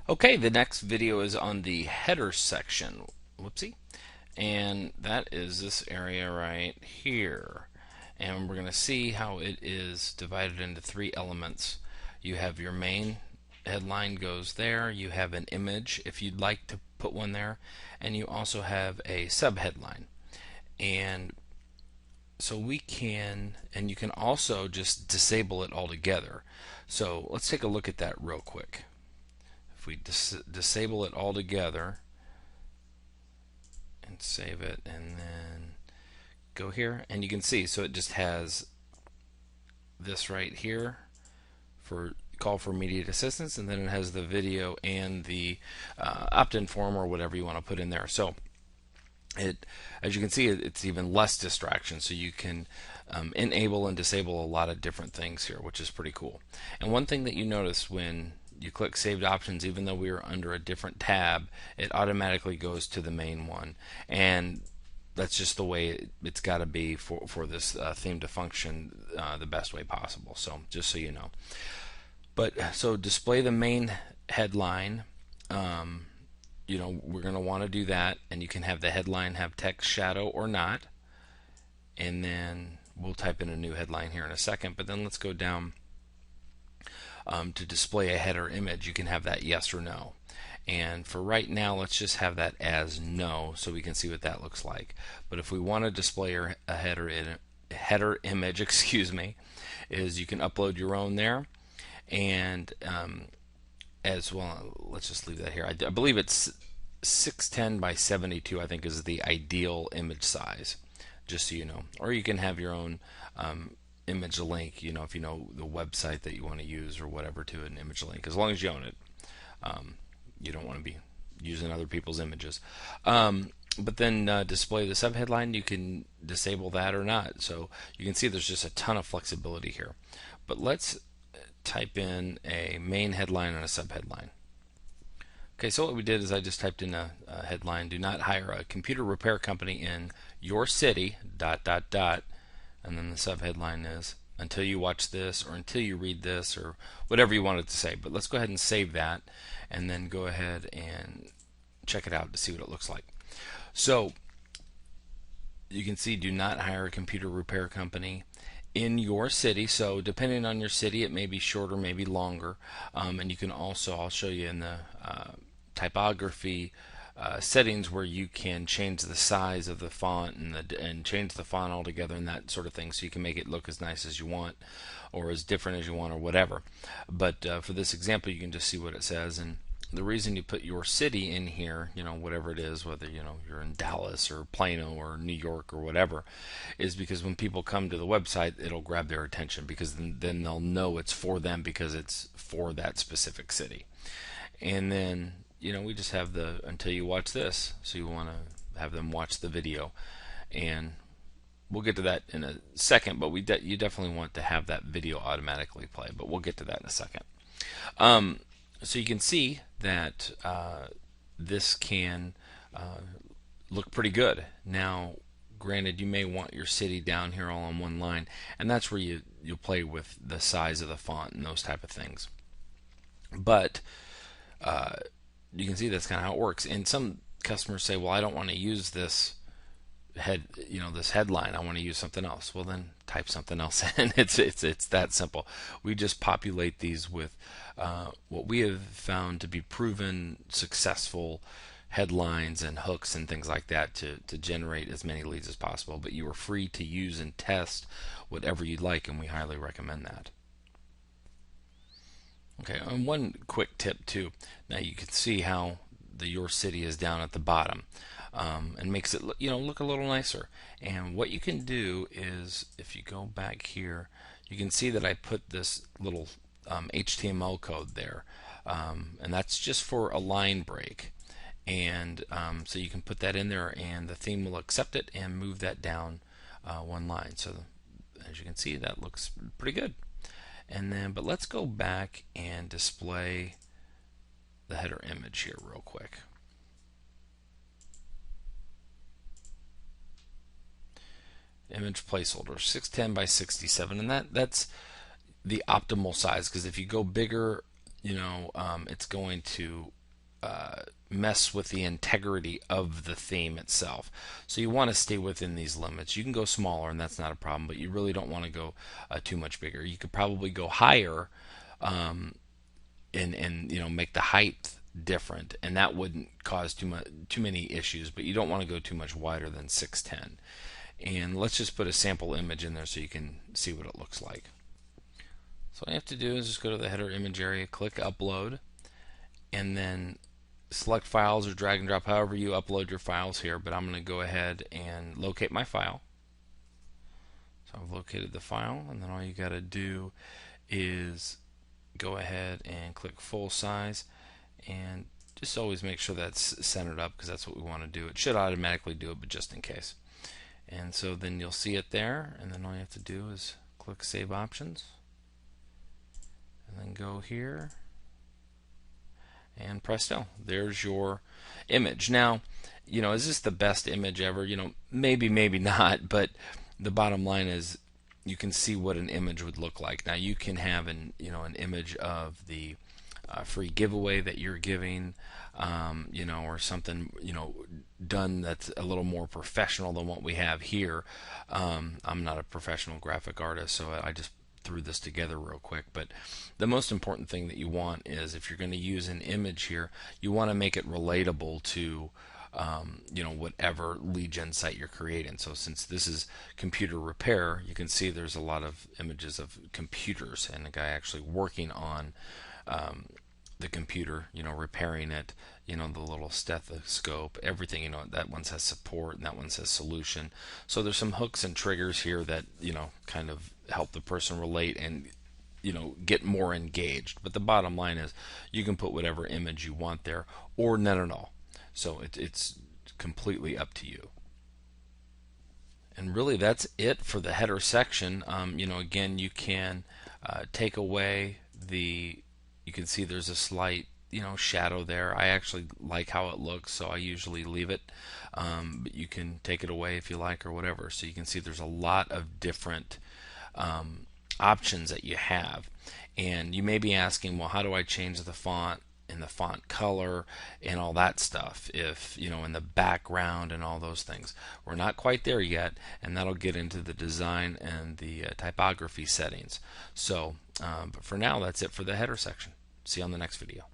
Okay, the next video is on the header section. Whoopsie. And that is this area right here. And we're going to see how it is divided into three elements. You have your main headline goes there, you have an image if you'd like to put one there, and you also have a subheadline. And so we can, and you can also just disable it altogether. So let's take a look at that real quick. If we disable it altogether and save it and then go here, and you can see, so it just has this right here for call for immediate assistance, and then it has the video and the opt-in form or whatever you want to put in there. So it, as you can see, it's even less distraction, so you can enable and disable a lot of different things here, which is pretty cool. And one thing that you notice when you click saved options, even though we are under a different tab, it automatically goes to the main one, and that's just the way it's got to be for this theme to function the best way possible. So just so you know. But so display the main headline. We're going to want to do that, and you can have the headline have text shadow or not, and then we'll type in a new headline here in a second. But then let's go down to display a header image. You can have that yes or no, and for right now let's just have that as no so we can see what that looks like. But if we want to display a header image excuse me, is you can upload your own there, and as well, let's just leave that here. I believe it's 610 by 72, I think, is the ideal image size, just so you know. Or you can have your own image link, if you know the website that you want to use or whatever, to an image link, as long as you own it. You don't want to be using other people's images. But then display the subheadline, you can disable that or not. So you can see there's just a ton of flexibility here. But let's type in a main headline and a subheadline. Okay, so what we did is I just typed in a headline: do not hire a computer repair company in your city, ... And then the subheadline is until you watch this, or until you read this, or whatever you wanted to say. But let's go ahead and save that, and then go ahead and check it out to see what it looks like. So you can see, do not hire a computer repair company in your city. So depending on your city, it may be shorter, maybe longer. And you can also, I'll show you in the typography settings, where you can change the size of the font and change the font altogether and that sort of thing, so you can make it look as nice as you want or as different as you want or whatever. But for this example, you can just see what it says. And the reason you put your city in here, whatever it is, whether you're in Dallas or Plano or New York or whatever, is because when people come to the website, it'll grab their attention, because then they'll know it's for them because it's for that specific city. And then we just have the until you watch this, so you want to have them watch the video, and we'll get to that in a second. But you definitely want to have that video automatically play, but we'll get to that in a second. So you can see that this can look pretty good. Now, granted, you may want your city down here all on one line, and that's where you'll play with the size of the font and those type of things. But you can see that's kind of how it works. And some customers say, well, I don't want to use this this headline, I want to use something else. Well, then type something else in. It's that simple. We just populate these with what we have found to be proven successful headlines and hooks and things like that to generate as many leads as possible. But you are free to use and test whatever you'd like, and we highly recommend that. Okay, and one quick tip too. Now you can see how the your city is down at the bottom, and makes it look a little nicer. And what you can do is, if you go back here, you can see that I put this little HTML code there, and that's just for a line break. And so you can put that in there, and the theme will accept it and move that down one line. So as you can see, that looks pretty good. But let's go back and display the header image here real quick. Image placeholder 610 by 67, and that's the optimal size, because if you go bigger, it's going to mess with the integrity of the theme itself. So you want to stay within these limits. You can go smaller, and that's not a problem, but you really don't want to go too much bigger. You could probably go higher, and make the height different, and that wouldn't cause too many issues. But you don't want to go too much wider than 610. And let's just put a sample image in there so you can see what it looks like. So all you have to do is just go to the header image area, click upload, and then select files or drag and drop however you upload your files here. But I'm going to go ahead and locate my file. So I've located the file, and then all you got to do is go ahead and click full size, and just always make sure that's centered up, because that's what we want to do. It should automatically do it, but just in case. And so then you'll see it there, and then all you have to do is click Save Options, and then go here, and presto, there's your image. Now, is this the best image ever? Maybe, maybe not, but the bottom line is you can see what an image would look like. Now you can have an image of the free giveaway that you're giving, or something done that's a little more professional than what we have here. I'm not a professional graphic artist, so I just threw this together real quick. But the most important thing that you want is, if you're going to use an image here, you want to make it relatable to whatever lead gen site you're creating. So since this is computer repair, you can see there's a lot of images of computers and a guy actually working on the computer, repairing it, the little stethoscope, everything. That one says support and that one says solution. So there's some hooks and triggers here that kind of help the person relate and get more engaged. But the bottom line is, you can put whatever image you want there, or none at all. So it's completely up to you. And really, that's it for the header section. Again, you can take away you can see there's a slight shadow there. I actually like how it looks, so I usually leave it. But you can take it away if you like, or whatever. So you can see there's a lot of different options that you have. And you may be asking, well, how do I change the font and the font color and all that stuff, if in the background and all those things? We're not quite there yet, and that'll get into the design and the typography settings. So but for now, that's it for the header section. See you on the next video.